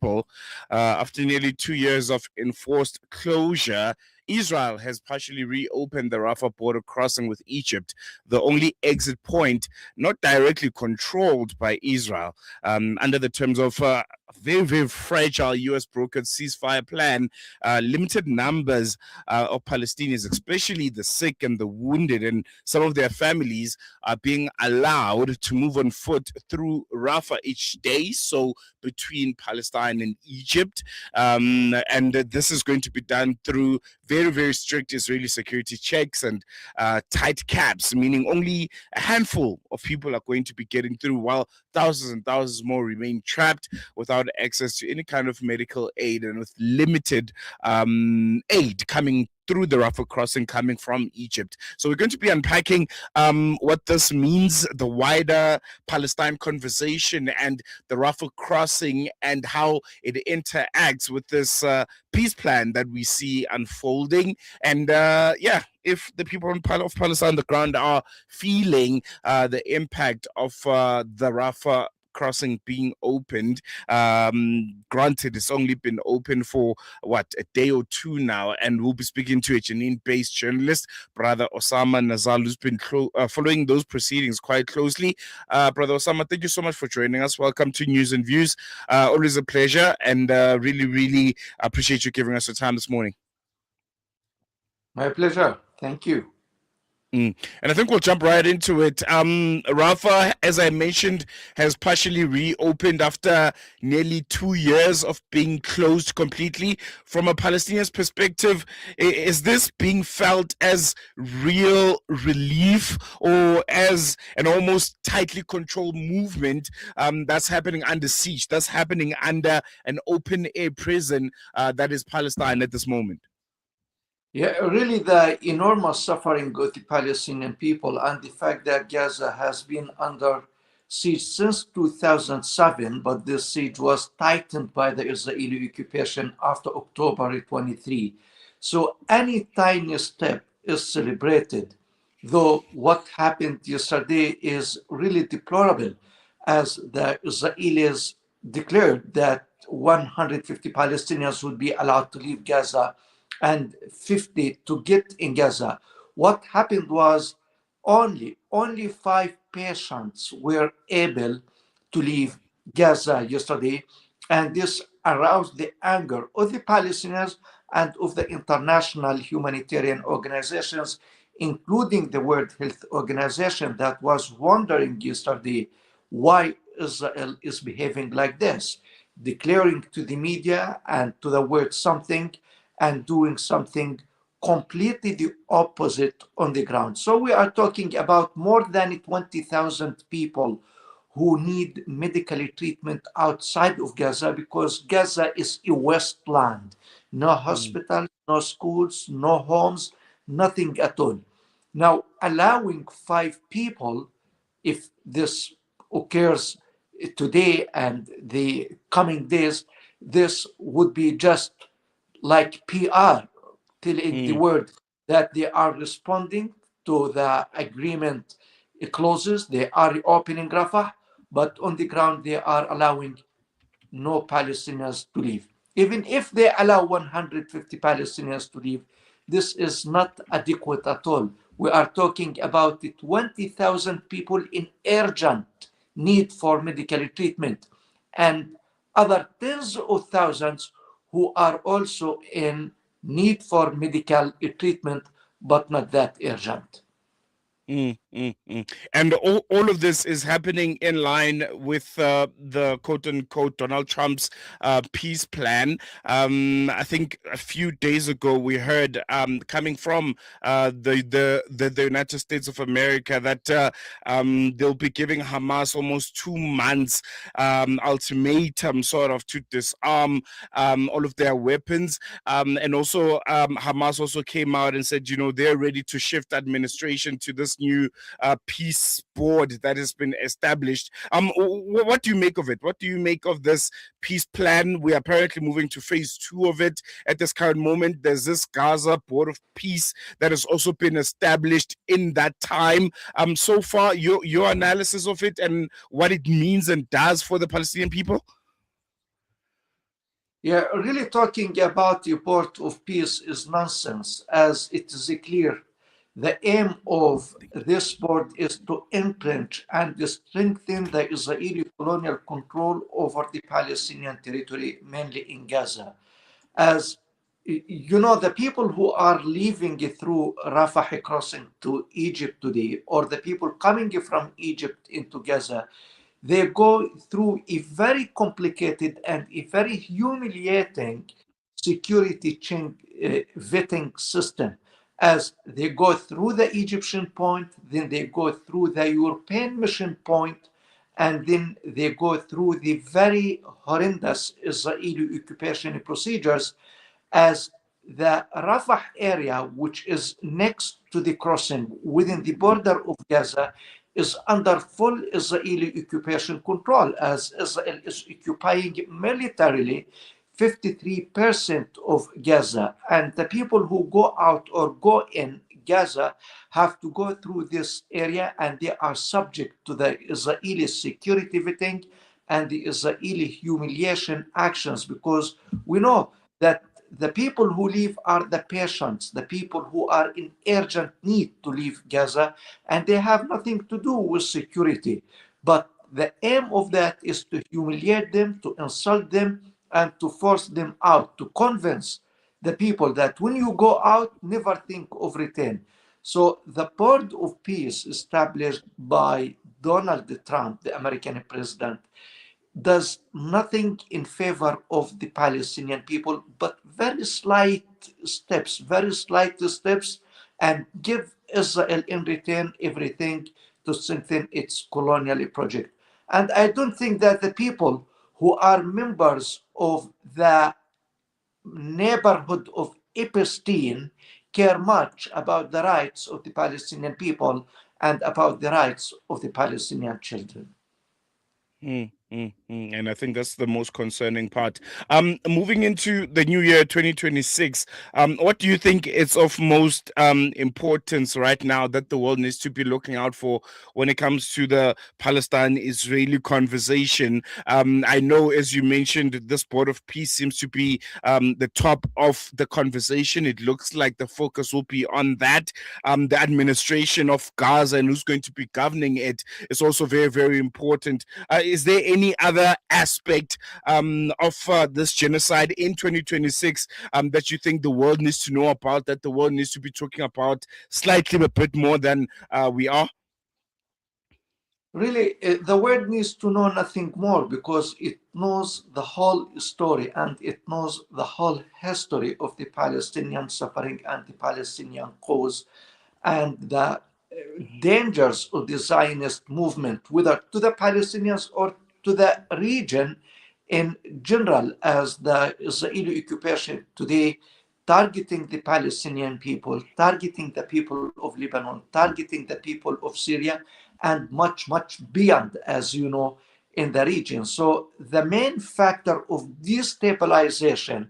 people. After nearly 2 years of enforced closure, Israel has partially reopened the Rafah border crossing with Egypt, the only exit point not directly controlled by Israel. Under the terms of a very, very fragile U.S. brokered ceasefire plan, limited numbers of Palestinians, especially the sick and the wounded and some of their families, are being allowed to move on foot through Rafah each day, so between Palestine and Egypt. And this is going to be done through very, very strict Israeli security checks and tight caps, meaning only a handful of people are going to be getting through, while thousands and thousands more remain trapped without access to any kind of medical aid and with limited aid coming through the Rafah crossing coming from Egypt. So we're going to be unpacking what this means, the wider Palestine conversation and the Rafah crossing and how it interacts with this peace plan that we see unfolding. And if the people of Palestine on the ground are feeling the impact of the Rafah crossing being opened. Granted, it's only been open for a day or two now, and we'll be speaking to a Jenin-based journalist, Brother Osama Nazzal, who's been following those proceedings quite closely. Brother Osama, thank you so much for joining us. Welcome to News and Views. Always a pleasure, and really, really appreciate you giving us your time this morning. My pleasure. Thank you. And I think we'll jump right into it. Rafah, as I mentioned, has partially reopened after nearly 2 years of being closed completely. From a Palestinian's perspective, is this being felt as real relief or as an almost tightly controlled movement that's happening under siege, that's happening under an open-air prison that is Palestine at this moment? Yeah, really the enormous suffering of the Palestinian people and the fact that Gaza has been under siege since 2007, but this siege was tightened by the Israeli occupation after October 23. So any tiny step is celebrated, though what happened yesterday is really deplorable, as the Israelis declared that 150 Palestinians would be allowed to leave Gaza and 50 to get in Gaza. What happened was only 5 patients were able to leave Gaza yesterday, and this aroused the anger of the Palestinians and of the international humanitarian organizations, including the World Health Organization, that was wondering yesterday why Israel is behaving like this, declaring to the media and to the world something and doing something completely the opposite on the ground. So we are talking about more than 20,000 people who need medical treatment outside of Gaza, because Gaza is a wasteland. No hospitals, no schools, no homes, nothing at all. Now, allowing 5 people, if this occurs today and the coming days, this would be just like PR, telling the world that they are responding to the agreement clauses, they are reopening Rafah, but on the ground they are allowing no Palestinians to leave. Even if they allow 150 Palestinians to leave, this is not adequate at all. We are talking about 20,000 people in urgent need for medical treatment, and other tens of thousands who are also in need for medical treatment, but not that urgent. And all of this is happening in line with the quote-unquote Donald Trump's peace plan. I think a few days ago we heard coming from the United States of America that they'll be giving Hamas almost 2 months ultimatum sort of to disarm all of their weapons. And also Hamas also came out and said, they're ready to shift administration to this new peace board that has been established. What do you make of it? What do you make of this peace plan? We are apparently moving to phase 2 of it at this current moment. There's this Gaza board of peace that has also been established in that time. So far, your analysis of it and what it means and does for the Palestinian people? Yeah, really talking about the port of peace is nonsense, as it is clear. The aim of this port is to imprint and strengthen the Israeli colonial control over the Palestinian territory, mainly in Gaza. As you know, the people who are leaving through Rafah crossing to Egypt today, or the people coming from Egypt into Gaza, they go through a very complicated and a very humiliating security chain vetting system, as they go through the Egyptian point, then they go through the European mission point, and then they go through the very horrendous Israeli occupation procedures, as the Rafah area, which is next to the crossing within the border of Gaza, is under full Israeli occupation control, as Israel is occupying militarily 53% of Gaza. And the people who go out or go in Gaza have to go through this area, and they are subject to the Israeli security vetting and the Israeli humiliation actions, because we know that the people who leave are the patients, the people who are in urgent need to leave Gaza, and they have nothing to do with security. But the aim of that is to humiliate them, to insult them, and to force them out, to convince the people that when you go out, never think of return. So the board of peace established by Donald Trump, the American president, does nothing in favor of the Palestinian people, but very slight steps, and give Israel in return everything to strengthen its colonial project. And I don't think that the people who are members of the neighborhood of Epstein care much about the rights of the Palestinian people and about the rights of the Palestinian children. And I think that's the most concerning part. Moving into the new year 2026, what do you think is of most importance right now that the world needs to be looking out for when it comes to the Palestine-Israeli conversation? I know, as you mentioned, this board of peace seems to be the top of the conversation. It looks like the focus will be on that. The administration of Gaza and who's going to be governing it is also very, very important. Is there any other aspect of this genocide in 2026 that you think the world needs to know about, that the world needs to be talking about slightly a bit more than we are? Really, the world needs to know nothing more, because it knows the whole story and it knows the whole history of the Palestinian suffering and the Palestinian cause, and the dangers of the Zionist movement, whether to the Palestinians or to the region in general, as the Israeli occupation today targeting the Palestinian people, targeting the people of Lebanon, targeting the people of Syria, and much, much beyond, as you know, in the region. So the main factor of destabilization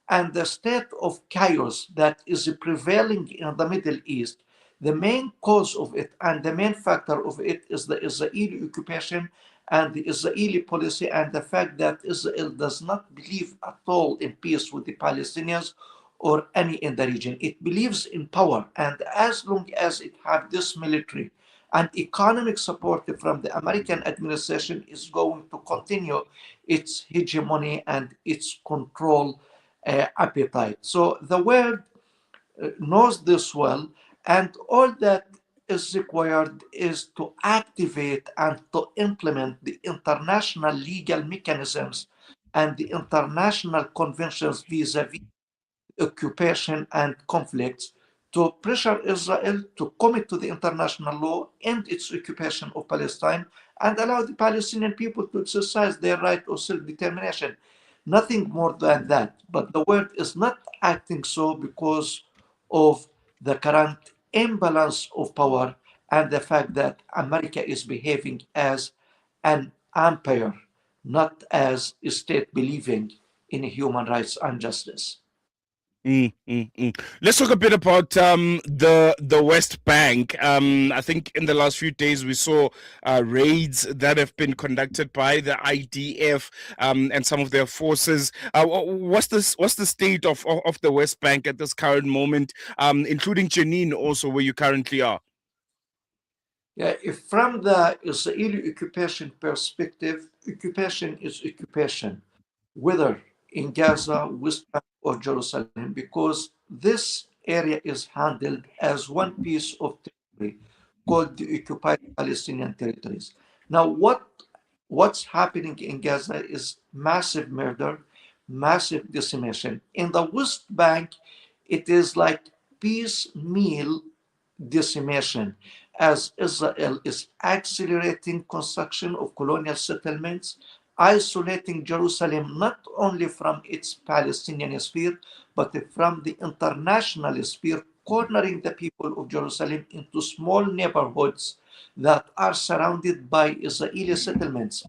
and the state of chaos that is prevailing in the Middle East, the main cause of it and the main factor of it is the Israeli occupation and the Israeli policy, and the fact that Israel does not believe at all in peace with the Palestinians or any in the region. It believes in power, and as long as it have this military and economic support from the American administration, is going to continue its hegemony and its control appetite. So the world knows this well, and all that is required is to activate and to implement the international legal mechanisms and the international conventions vis-a-vis occupation and conflicts, to pressure Israel to commit to the international law, end its occupation of Palestine, and allow the Palestinian people to exercise their right of self-determination. Nothing more than that. But the world is not acting so because of the current imbalance of power and the fact that America is behaving as an empire, not as a state believing in human rights and justice. Let's talk a bit about the West Bank. I think in the last few days we saw raids that have been conducted by the IDF and some of their forces. What's the state of the West Bank at this current moment, including Jenin also, where you currently are? Yeah, if from the Israeli occupation perspective, occupation is occupation, whether in Gaza, West Bank, or Jerusalem, because this area is handled as one piece of territory called the occupied Palestinian territories. Now, what's happening in Gaza is massive murder, massive decimation. In the West Bank, it is like piecemeal decimation as Israel is accelerating construction of colonial settlements, isolating Jerusalem not only from its Palestinian sphere, but from the international sphere, cornering the people of Jerusalem into small neighborhoods that are surrounded by Israeli settlements.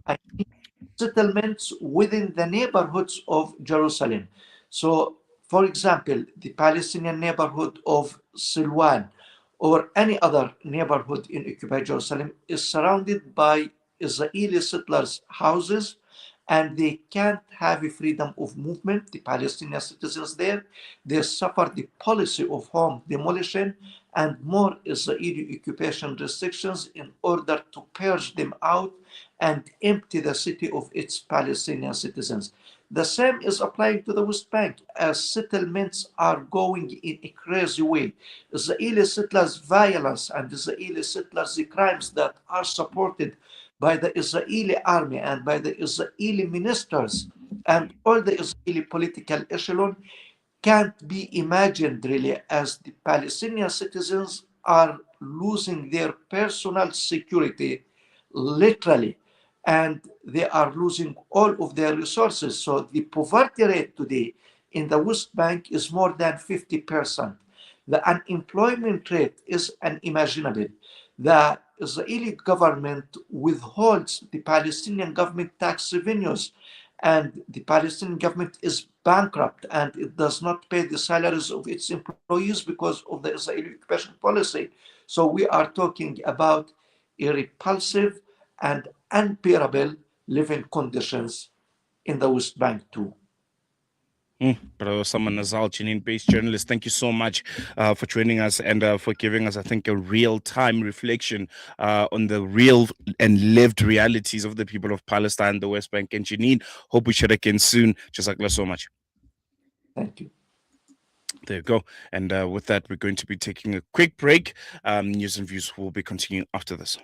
Settlements within the neighborhoods of Jerusalem. So, for example, the Palestinian neighborhood of Silwan or any other neighborhood in occupied Jerusalem is surrounded by Israeli settlers' houses, and they can't have a freedom of movement. The Palestinian citizens there, they suffer the policy of home demolition and more Israeli occupation restrictions in order to purge them out and empty the city of its Palestinian citizens. The same is applying to the West Bank as settlements are going in a crazy way. Israeli settlers' violence and Israeli settlers' crimes that are supported by the Israeli army and by the Israeli ministers and all the Israeli political echelon can't be imagined really, as the Palestinian citizens are losing their personal security literally, and they are losing all of their resources. So the poverty rate today in the West Bank is more than 50%. The unemployment rate is unimaginable. The Israeli government withholds the Palestinian government tax revenues, and the Palestinian government is bankrupt and it does not pay the salaries of its employees because of the Israeli occupation policy. So we are talking about a repulsive and unbearable living conditions in the West Bank too. Brother Osama Nazzal, Jenin-based journalist, thank you so much for joining us and for giving us, I think, a real-time reflection on the real and lived realities of the people of Palestine, the West Bank, and Jenin. Hope we chat again soon. Jazakallah so much. Thank you. There you go. And with that, we're going to be taking a quick break. News and views will be continuing after this.